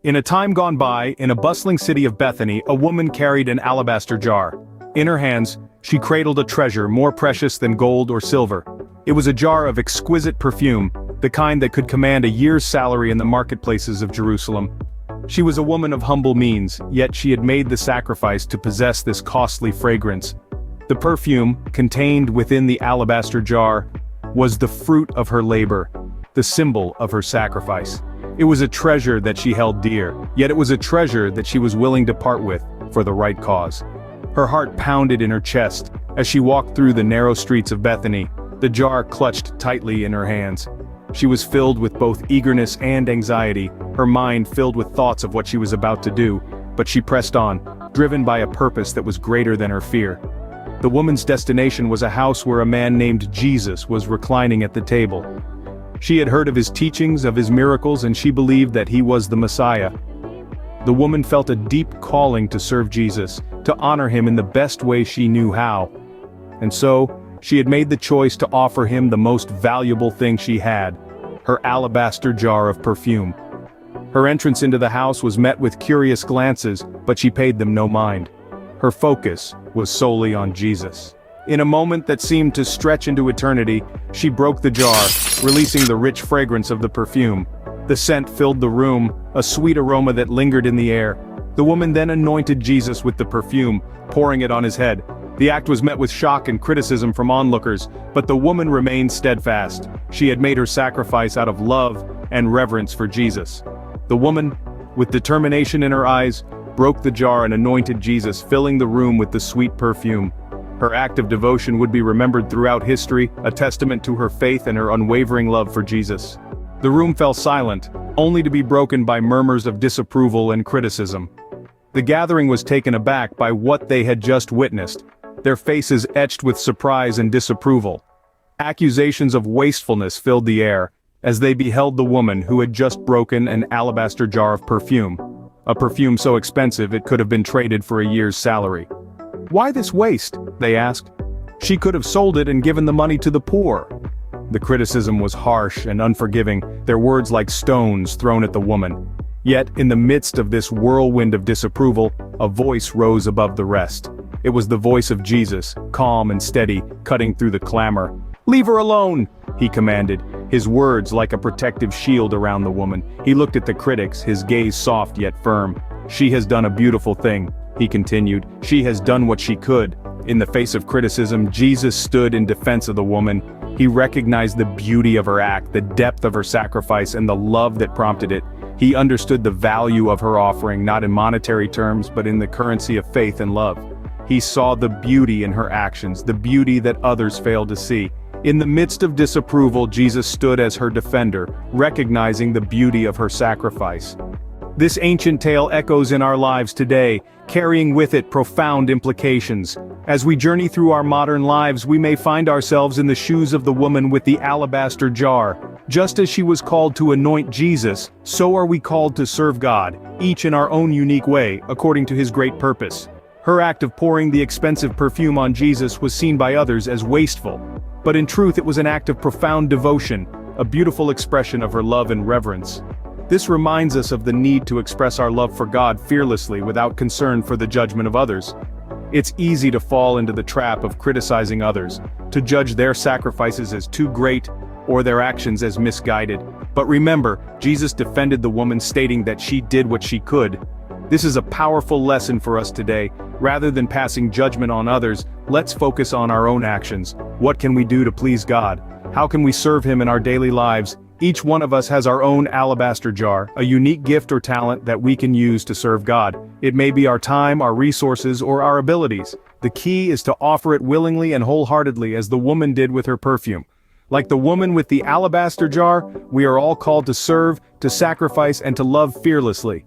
In a time gone by, in a bustling city of Bethany, a woman carried an alabaster jar. In her hands, she cradled a treasure more precious than gold or silver. It was a jar of exquisite perfume, the kind that could command a year's salary in the marketplaces of Jerusalem. She was a woman of humble means, yet she had made the sacrifice to possess this costly fragrance. The perfume, contained within the alabaster jar, was the fruit of her labor, the symbol of her sacrifice. It was a treasure that she held dear, yet it was a treasure that she was willing to part with, for the right cause. Her heart pounded in her chest, as she walked through the narrow streets of Bethany, the jar clutched tightly in her hands. She was filled with both eagerness and anxiety, her mind filled with thoughts of what she was about to do, but she pressed on, driven by a purpose that was greater than her fear. The woman's destination was a house where a man named Jesus was reclining at the table. She had heard of his teachings, of his miracles, and she believed that he was the Messiah. The woman felt a deep calling to serve Jesus, to honor him in the best way she knew how. And so, she had made the choice to offer him the most valuable thing she had, her alabaster jar of perfume. Her entrance into the house was met with curious glances, but she paid them no mind. Her focus was solely on Jesus. In a moment that seemed to stretch into eternity, she broke the jar, releasing the rich fragrance of the perfume. The scent filled the room, a sweet aroma that lingered in the air. The woman then anointed Jesus with the perfume, pouring it on his head. The act was met with shock and criticism from onlookers, but the woman remained steadfast. She had made her sacrifice out of love and reverence for Jesus. The woman, with determination in her eyes, broke the jar and anointed Jesus, filling the room with the sweet perfume. Her act of devotion would be remembered throughout history, a testament to her faith and her unwavering love for Jesus. The room fell silent, only to be broken by murmurs of disapproval and criticism. The gathering was taken aback by what they had just witnessed, their faces etched with surprise and disapproval. Accusations of wastefulness filled the air, as they beheld the woman who had just broken an alabaster jar of perfume. A perfume so expensive it could have been traded for a year's salary. "Why this waste?" they asked. "She could have sold it and given the money to the poor." The criticism was harsh and unforgiving, their words like stones thrown at the woman. Yet, in the midst of this whirlwind of disapproval, a voice rose above the rest. It was the voice of Jesus, calm and steady, cutting through the clamor. "Leave her alone!" he commanded, his words like a protective shield around the woman. He looked at the critics, his gaze soft yet firm. "She has done a beautiful thing," he continued. "She has done what she could." In the face of criticism, Jesus stood in defense of the woman. He recognized the beauty of her act, the depth of her sacrifice, and the love that prompted it. He understood the value of her offering, not in monetary terms, but in the currency of faith and love. He saw the beauty in her actions, the beauty that others failed to see. In the midst of disapproval, Jesus stood as her defender, recognizing the beauty of her sacrifice. This ancient tale echoes in our lives today, carrying with it profound implications. As we journey through our modern lives, we may find ourselves in the shoes of the woman with the alabaster jar. Just as she was called to anoint Jesus, so are we called to serve God, each in our own unique way, according to his great purpose. Her act of pouring the expensive perfume on Jesus was seen by others as wasteful, but in truth it was an act of profound devotion, a beautiful expression of her love and reverence. This reminds us of the need to express our love for God fearlessly without concern for the judgment of others. It's easy to fall into the trap of criticizing others, to judge their sacrifices as too great, or their actions as misguided. But remember, Jesus defended the woman, stating that she did what she could. This is a powerful lesson for us today. Rather than passing judgment on others, let's focus on our own actions. What can we do to please God? How can we serve him in our daily lives? Each one of us has our own alabaster jar, a unique gift or talent that we can use to serve God. It may be our time, our resources, or our abilities. The key is to offer it willingly and wholeheartedly, as the woman did with her perfume. Like the woman with the alabaster jar, we are all called to serve, to sacrifice, and to love fearlessly.